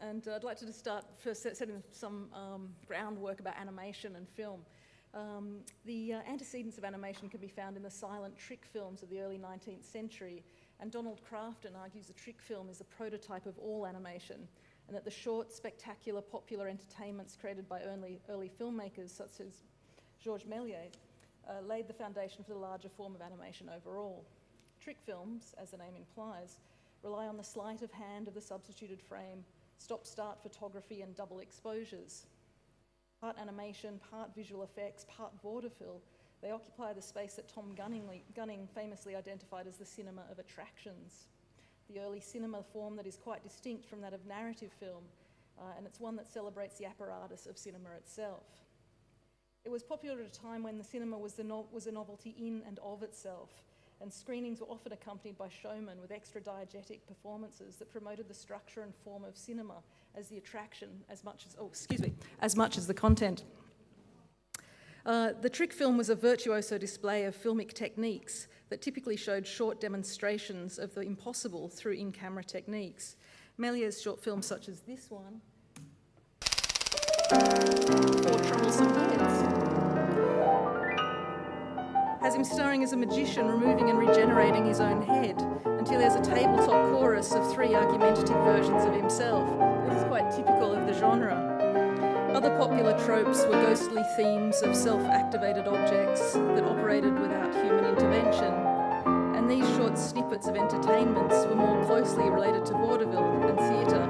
and I'd like to just start first setting some groundwork about animation and film. The antecedents of animation can be found in the silent trick films of the early 19th century, and Donald Crafton argues the trick film is the prototype of all animation, and that the short, spectacular, popular entertainments created by early filmmakers such as Georges Méliès laid the foundation for the larger form of animation overall. Trick films, as the name implies, rely on the sleight of hand of the substituted frame, stop-start photography and double exposures. Part animation, part visual effects, part vaudeville, they occupy the space that Tom Gunning famously identified as the cinema of attractions. The early cinema form that is quite distinct from that of narrative film, and it's one that celebrates the apparatus of cinema itself. It was popular at a time when the cinema was a novelty in and of itself, and screenings were often accompanied by showmen with extra diegetic performances that promoted the structure and form of cinema as the attraction as much as the content. The trick film was a virtuoso display of filmic techniques that typically showed short demonstrations of the impossible through in-camera techniques. Méliès' short films such as this one, Four Troublesome Heads, has him starring as a magician, removing and regenerating his own head until he has a tabletop chorus of 3 argumentative versions of himself. This is quite typical of the genre. Other popular tropes were ghostly themes of self-activated objects that operated without human intervention, and these short snippets of entertainments were more closely related to vaudeville and theatre,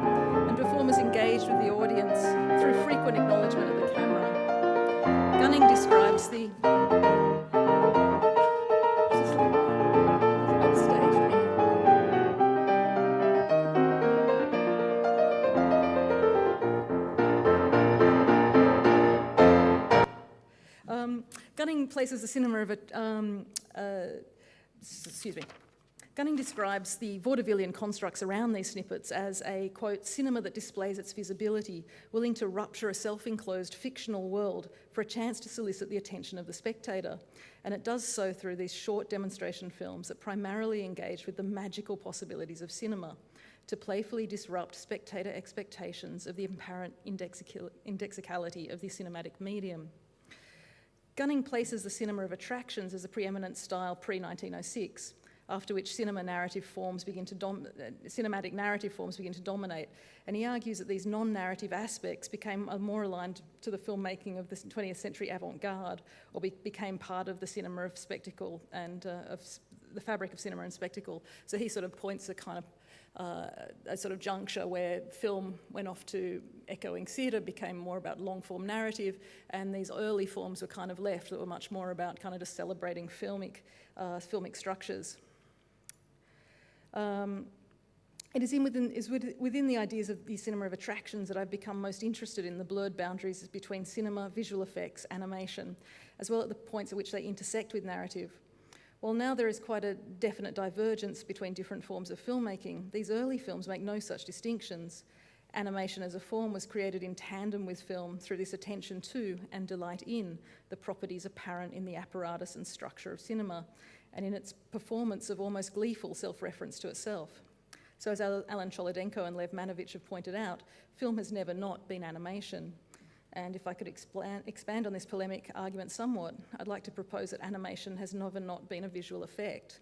and performers engaged with the audience through frequent acknowledgement of the camera. Gunning describes the Gunning places the cinema of Gunning describes the vaudevillian constructs around these snippets as a, quote, cinema that displays its visibility, willing to rupture a self-enclosed fictional world for a chance to solicit the attention of the spectator. And it does so through these short demonstration films that primarily engage with the magical possibilities of cinema, to playfully disrupt spectator expectations of the apparent indexicality of the cinematic medium. Gunning places the cinema of attractions as a preeminent style pre-1906, after which cinematic narrative forms begin to dominate, and he argues that these non-narrative aspects became more aligned to the filmmaking of the 20th century avant-garde, or became part of the cinema of spectacle and of the fabric of cinema and spectacle. So he sort of points a kind of a sort of juncture where film went off to echoing theatre, became more about long-form narrative, and these early forms were kind of left that were much more about kind of just celebrating filmic structures. It is within the ideas of the cinema of attractions that I've become most interested in the blurred boundaries between cinema, visual effects, animation, as well as the points at which they intersect with narrative. While now there is quite a definite divergence between different forms of filmmaking, these early films make no such distinctions. Animation as a form was created in tandem with film through this attention to and delight in the properties apparent in the apparatus and structure of cinema, and in its performance of almost gleeful self-reference to itself. So as Alan Cholodenko and Lev Manovich have pointed out, film has never not been animation. And if I could expand on this polemic argument somewhat, I'd like to propose that animation has never not been a visual effect.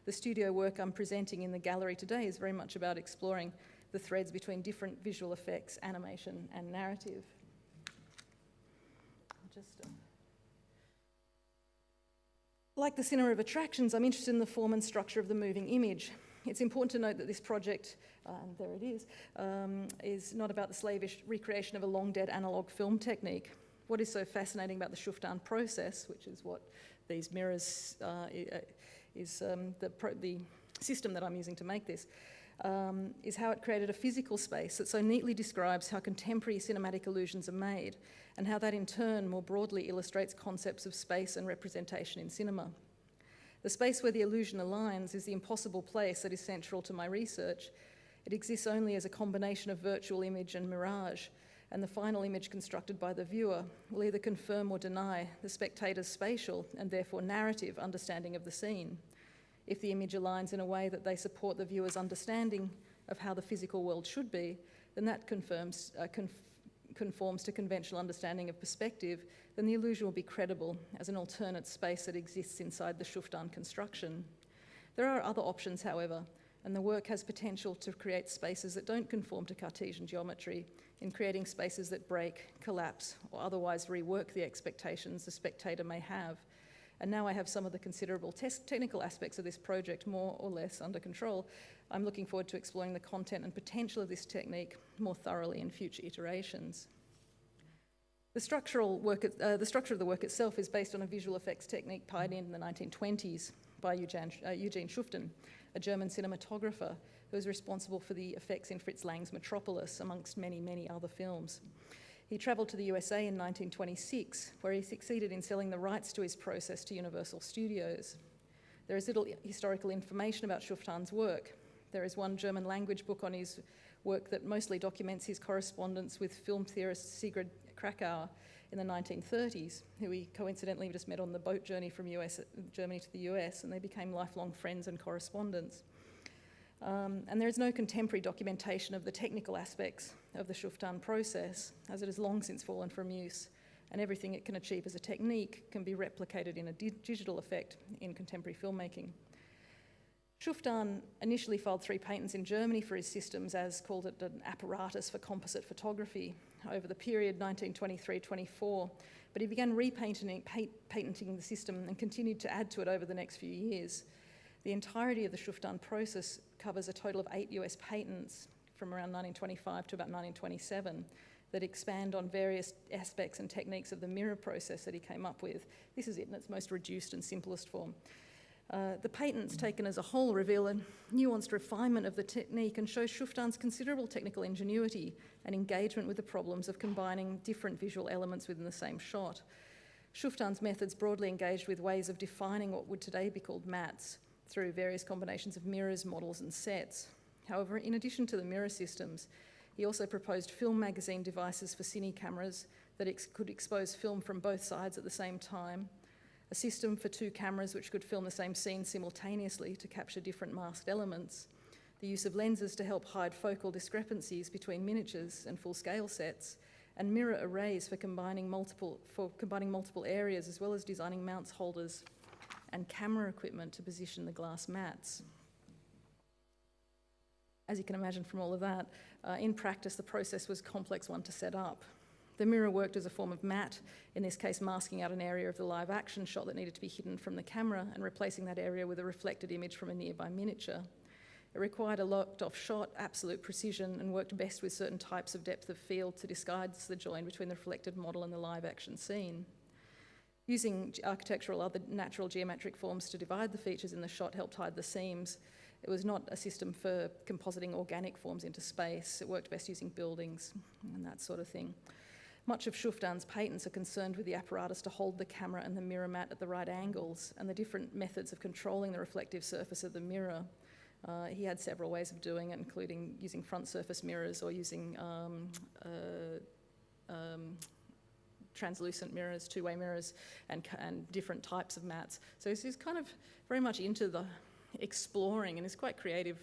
The studio work I'm presenting in the gallery today is very much about exploring the threads between different visual effects, animation, and narrative. Like the cinema of attractions, I'm interested in the form and structure of the moving image. It's important to note that this project, and there it is not about the slavish recreation of a long-dead analogue film technique. What is so fascinating about the Schüfftan process, which is what these mirrors is the system that I'm using to make this, is how it created a physical space that so neatly describes how contemporary cinematic illusions are made, and how that in turn more broadly illustrates concepts of space and representation in cinema. The space where the illusion aligns is the impossible place that is central to my research. It exists only as a combination of virtual image and mirage, and the final image constructed by the viewer will either confirm or deny the spectator's spatial and therefore narrative understanding of the scene. If the image aligns in a way that they support the viewer's understanding of how the physical world should be, then that conforms to conventional understanding of perspective, then the illusion will be credible as an alternate space that exists inside the Schüfftan construction. There are other options, however, and the work has potential to create spaces that don't conform to Cartesian geometry, in creating spaces that break, collapse, or otherwise rework the expectations the spectator may have. And now I have some of the considerable technical aspects of this project more or less under control. I'm looking forward to exploring the content and potential of this technique more thoroughly in future iterations. The structure of the work itself is based on a visual effects technique pioneered in the 1920s by Eugene Schüfftan, a German cinematographer who was responsible for the effects in Fritz Lang's Metropolis, amongst many, many other films. He travelled to the USA in 1926, where he succeeded in selling the rights to his process to Universal Studios. There is little historical information about Schüfftan's work. There is one German language book on his work that mostly documents his correspondence with film theorist Sigrid Krakauer in the 1930s, who he coincidentally just met on the boat journey from Germany to the US, and they became lifelong friends and correspondents. And there is no contemporary documentation of the technical aspects of the Schüfftan process, as it has long since fallen from use, and everything it can achieve as a technique can be replicated in a digital effect in contemporary filmmaking. Schüfftan initially filed 3 patents in Germany for his systems, as called it an apparatus for composite photography, over the period 1923-24, but he began patenting the system and continued to add to it over the next few years. The entirety of the Schüfftan process covers a total of 8 US patents from around 1925 to about 1927 that expand on various aspects and techniques of the mirror process that he came up with. This is it in its most reduced and simplest form. The patents taken as a whole reveal a nuanced refinement of the technique and show Schüfftan's considerable technical ingenuity and engagement with the problems of combining different visual elements within the same shot. Schüfftan's methods broadly engaged with ways of defining what would today be called mats through various combinations of mirrors, models and sets. However, in addition to the mirror systems, he also proposed film magazine devices for cine cameras that could expose film from both sides at the same time, a system for 2 cameras which could film the same scene simultaneously to capture different masked elements, the use of lenses to help hide focal discrepancies between miniatures and full-scale sets, and mirror arrays for combining multiple areas, as well as designing mounts holders and camera equipment to position the glass mats. As you can imagine from all of that, in practice the process was a complex one to set up. The mirror worked as a form of mat, in this case masking out an area of the live action shot that needed to be hidden from the camera and replacing that area with a reflected image from a nearby miniature. It required a locked-off shot, absolute precision, and worked best with certain types of depth of field to disguise the join between the reflected model and the live action scene. Using architectural or other natural geometric forms to divide the features in the shot helped hide the seams. It was not a system for compositing organic forms into space. It worked best using buildings and that sort of thing. Much of Schüfftan's patents are concerned with the apparatus to hold the camera and the mirror mat at the right angles and the different methods of controlling the reflective surface of the mirror. He had several ways of doing it, including using front surface mirrors or using translucent mirrors, 2-way mirrors, and different types of mats. So he's kind of very much into the exploring, and is quite creative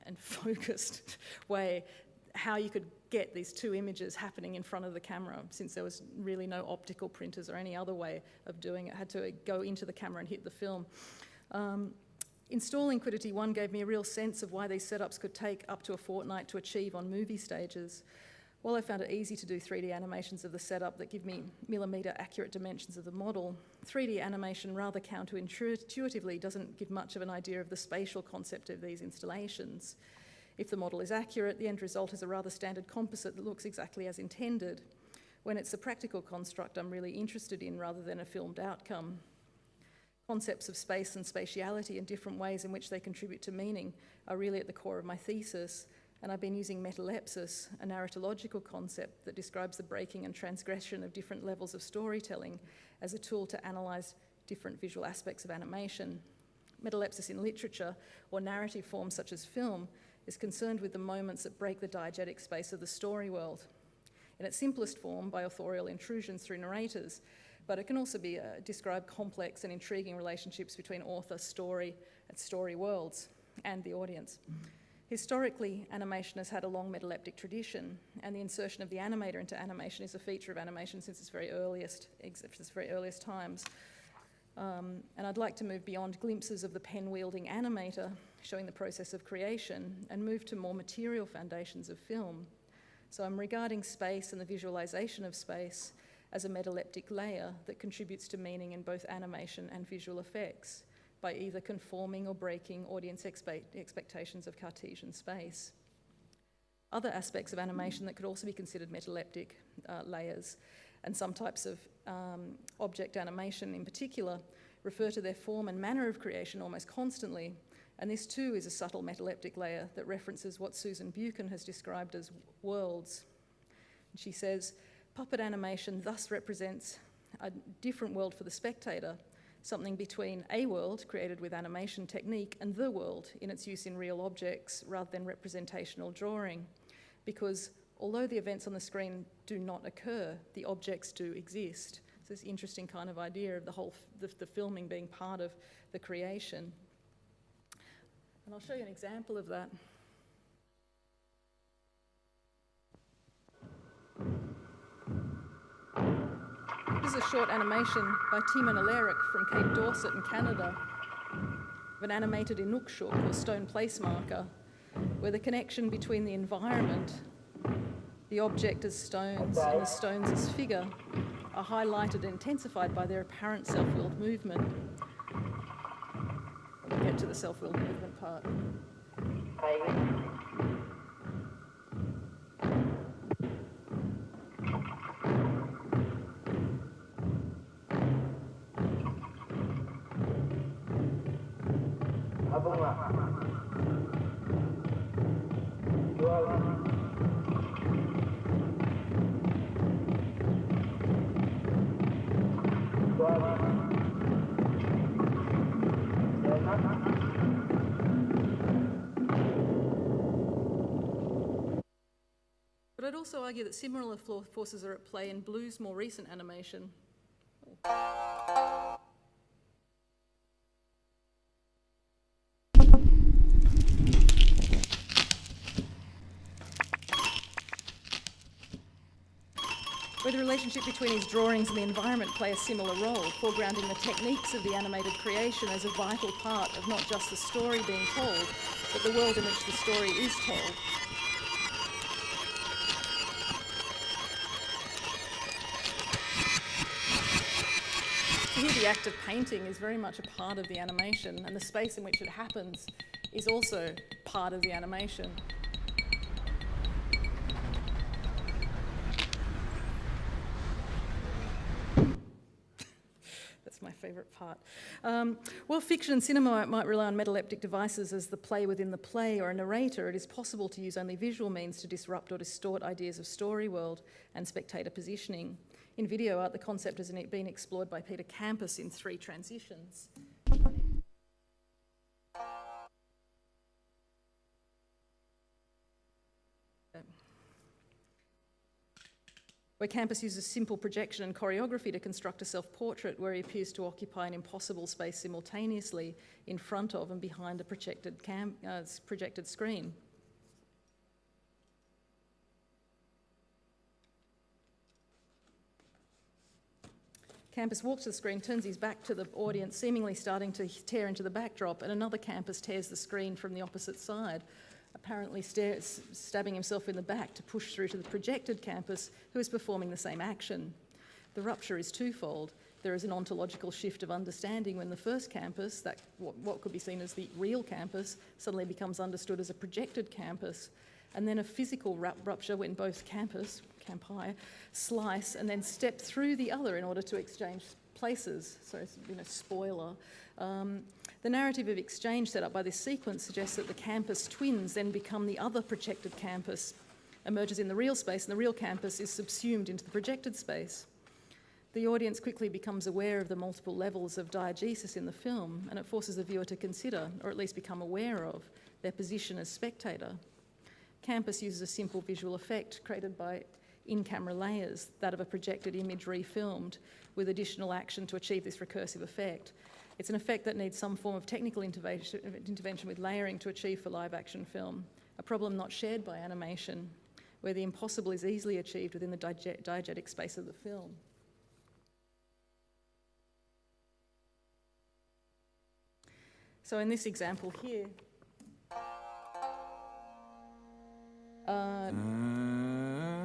and focused way how you could get these 2 images happening in front of the camera, since there was really no optical printers or any other way of doing it. It had to go into the camera and hit the film. Installing Quiddity 1 gave me a real sense of why these setups could take up to a fortnight to achieve on movie stages. While I found it easy to do 3D animations of the setup that give me millimetre accurate dimensions of the model, 3D animation rather counterintuitively doesn't give much of an idea of the spatial concept of these installations. If the model is accurate, the end result is a rather standard composite that looks exactly as intended. When it's the practical construct I'm really interested in rather than a filmed outcome. Concepts of space and spatiality and different ways in which they contribute to meaning are really at the core of my thesis, and I've been using Metalepsis, a narratological concept that describes the breaking and transgression of different levels of storytelling, as a tool to analyse different visual aspects of animation. Metalepsis in literature, or narrative forms such as film, is concerned with the moments that break the diegetic space of the story world. In its simplest form, by authorial intrusions through narrators, but it can also be describe complex and intriguing relationships between author, story, and story worlds, and the audience. Historically, animation has had a long metaleptic tradition, and the insertion of the animator into animation is a feature of animation since its very earliest times. And I'd like to move beyond glimpses of the pen-wielding animator showing the process of creation and move to more material foundations of film. So I'm regarding space and the visualization of space as a metaleptic layer that contributes to meaning in both animation and visual effects by either conforming or breaking audience expectations of Cartesian space. Other aspects of animation that could also be considered metaleptic layers, and some types of object animation in particular, refer to their form and manner of creation almost constantly, and this too is a subtle metaleptic layer that references what Susan Buchan has described as worlds. She says, puppet animation thus represents a different world for the spectator, something between a world created with animation technique and the world in its use in real objects rather than representational drawing, because although the events on the screen do not occur, the objects do exist. So this interesting kind of idea of the filming being part of the creation. And I'll show you an example of that. This is a short animation by Timon Alaric from Cape Dorset in Canada of an animated Inukshuk or stone place marker, where the connection between the environment, the object as stones and the stones as figure, are highlighted and intensified by their apparent self-willed movement. We'll get to the self-willed movement part. But I'd also argue that similar forces are at play in blues' more recent animation. Where the relationship between his drawings and the environment play a similar role, foregrounding the techniques of the animated creation as a vital part of not just the story being told, but the world in which the story is told. Here the act of painting is very much a part of the animation, and the space in which it happens is also part of the animation. That's my favourite part. While fiction and cinema might rely on metaleptic devices as the play within the play or a narrator, it is possible to use only visual means to disrupt or distort ideas of story world and spectator positioning. In video art, the concept has been explored by Peter Campus in 3 transitions. Where Campus uses simple projection and choreography to construct a self-portrait where he appears to occupy an impossible space simultaneously in front of and behind a projected screen. Campus walks to the screen, turns his back to the audience, seemingly starting to tear into the backdrop, and another Campus tears the screen from the opposite side, apparently stabbing himself in the back to push through to the projected Campus, who is performing the same action. The rupture is twofold. There is an ontological shift of understanding when the first Campus, that what could be seen as the real Campus, suddenly becomes understood as a projected Campus, and then a physical rupture when both campi slice and then step through the other in order to exchange places. So, spoiler. The narrative of exchange set up by this sequence suggests that the Campus twins then become the other projected Campus, emerges in the real space, and the real Campus is subsumed into the projected space. The audience quickly becomes aware of the multiple levels of diegesis in the film, and it forces the viewer to consider, or at least become aware of, their position as spectator. Campus uses a simple visual effect created by in-camera layers, that of a projected image refilmed, with additional action to achieve this recursive effect. It's an effect that needs some form of technical intervention with layering to achieve for live action film, a problem not shared by animation, where the impossible is easily achieved within the diegetic space of the film. So in this example here,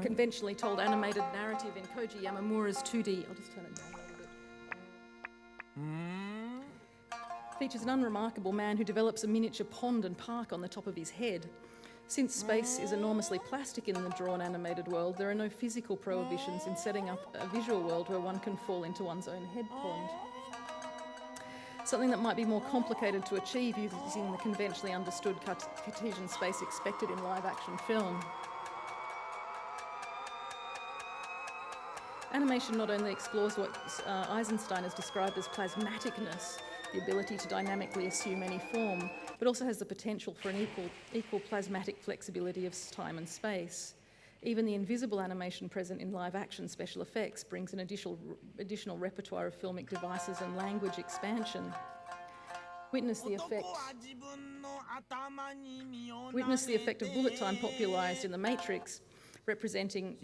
conventionally told animated narrative in Koji Yamamura's 2D, I'll just turn it down a little bit, features an unremarkable man who develops a miniature pond and park on the top of his head. Since space is enormously plastic in the drawn animated world, there are no physical prohibitions in setting up a visual world where one can fall into one's own head pond. Something that might be more complicated to achieve using the conventionally understood Cartesian space expected in live-action film. Animation not only explores what Eisenstein has described as plasmaticness, the ability to dynamically assume any form, but also has the potential for an equal plasmatic flexibility of time and space. Even the invisible animation present in live-action special effects brings an additional repertoire of filmic devices and language expansion. Witness the effect of bullet time popularised in The Matrix, representing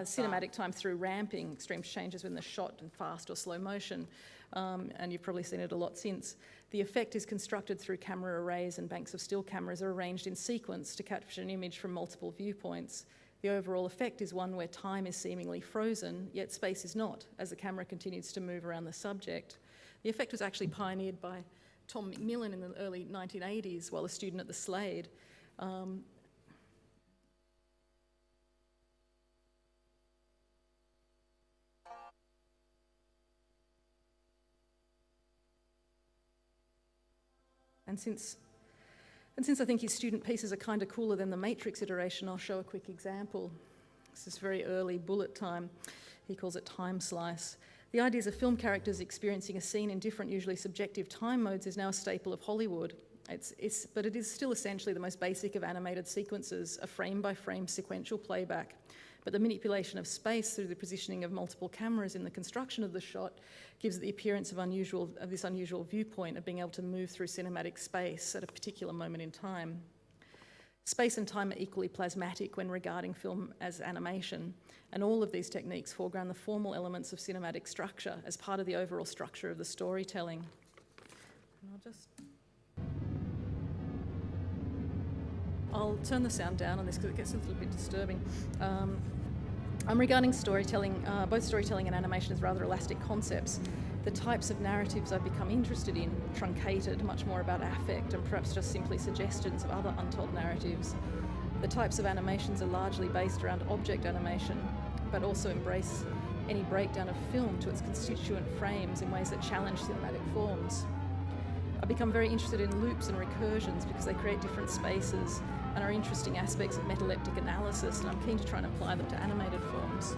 cinematic time through ramping, extreme changes in the shot and fast or slow motion, and you've probably seen it a lot since. The effect is constructed through camera arrays, and banks of still cameras are arranged in sequence to capture an image from multiple viewpoints. The overall effect is one where time is seemingly frozen, yet space is not, as the camera continues to move around the subject. The effect was actually pioneered by Tom McMillan in the early 1980s while a student at the Slade. And since I think his student pieces are kind of cooler than the Matrix iteration, I'll show a quick example. This is very early bullet time. He calls it time slice. The ideas of film characters experiencing a scene in different, usually subjective time modes is now a staple of Hollywood. But it is still essentially the most basic of animated sequences, a frame-by-frame sequential playback. But the manipulation of space through the positioning of multiple cameras in the construction of the shot gives it the appearance of this unusual viewpoint of being able to move through cinematic space at a particular moment in time. Space and time are equally plasmatic when regarding film as animation, and all of these techniques foreground the formal elements of cinematic structure as part of the overall structure of the storytelling. And I'll turn the sound down on this because it gets a little bit disturbing. I'm regarding storytelling, both storytelling and animation as rather elastic concepts. The types of narratives I've become interested in, truncated, much more about affect and perhaps just simply suggestions of other untold narratives. The types of animations are largely based around object animation, but also embrace any breakdown of film to its constituent frames in ways that challenge cinematic forms. I've become very interested in loops and recursions because they create different spaces and are interesting aspects of metaleptic analysis, and I'm keen to try and apply them to animated forms.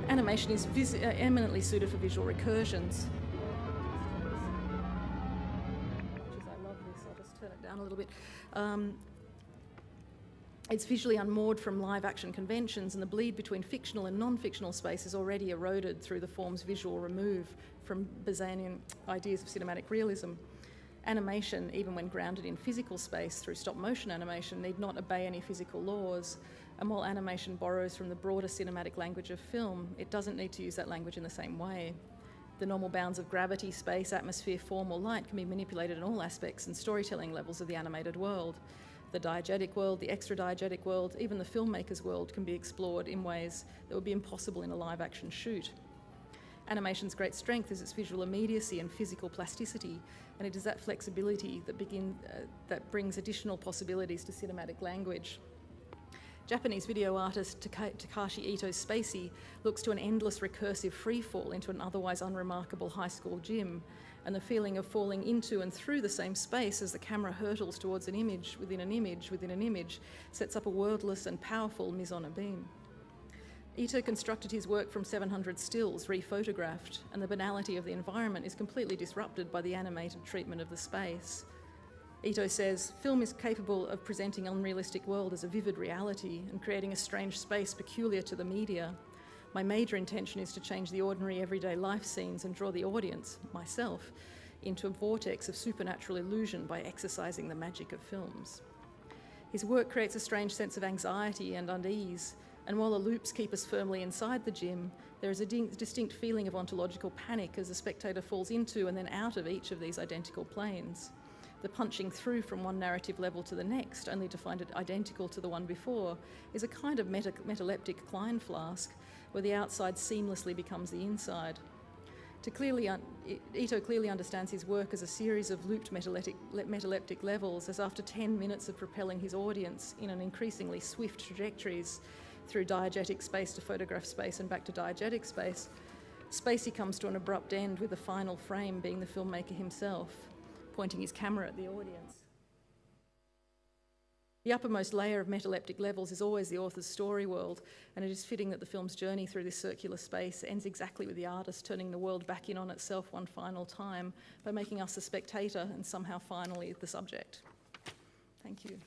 Animation is eminently suited for visual recursions. I love this, I'll just turn it down a little bit. It's visually unmoored from live-action conventions, and the bleed between fictional and non-fictional space is already eroded through the form's visual remove from Bazanian ideas of cinematic realism. Animation, even when grounded in physical space through stop-motion animation, need not obey any physical laws, and while animation borrows from the broader cinematic language of film, it doesn't need to use that language in the same way. The normal bounds of gravity, space, atmosphere, form, or light can be manipulated in all aspects and storytelling levels of the animated world. The diegetic world, the extra-diegetic world, even the filmmaker's world can be explored in ways that would be impossible in a live-action shoot. Animation's great strength is its visual immediacy and physical plasticity, and it is that flexibility that brings additional possibilities to cinematic language. Japanese video artist Takashi Ito's Spacey looks to an endless recursive freefall into an otherwise unremarkable high school gym, and the feeling of falling into and through the same space as the camera hurtles towards an image within an image within an image sets up a wordless and powerful mise en abîme. Ito constructed his work from 700 stills, rephotographed, and the banality of the environment is completely disrupted by the animated treatment of the space. Ito says, film is capable of presenting an unrealistic world as a vivid reality and creating a strange space peculiar to the media. My major intention is to change the ordinary everyday life scenes and draw the audience, myself, into a vortex of supernatural illusion by exercising the magic of films. His work creates a strange sense of anxiety and unease, and while the loops keep us firmly inside the gym, there is a distinct feeling of ontological panic as the spectator falls into and then out of each of these identical planes. The punching through from one narrative level to the next, only to find it identical to the one before, is a kind of metaleptic Klein flask, where the outside seamlessly becomes the inside. Ito clearly understands his work as a series of looped metaleptic levels, as after 10 minutes of propelling his audience in an increasingly swift trajectories through diegetic space to photograph space and back to diegetic space, Spacey comes to an abrupt end with the final frame being the filmmaker himself, pointing his camera at the audience. The uppermost layer of metaleptic levels is always the author's story world, and it is fitting that the film's journey through this circular space ends exactly with the artist turning the world back in on itself one final time by making us the spectator and somehow finally the subject. Thank you.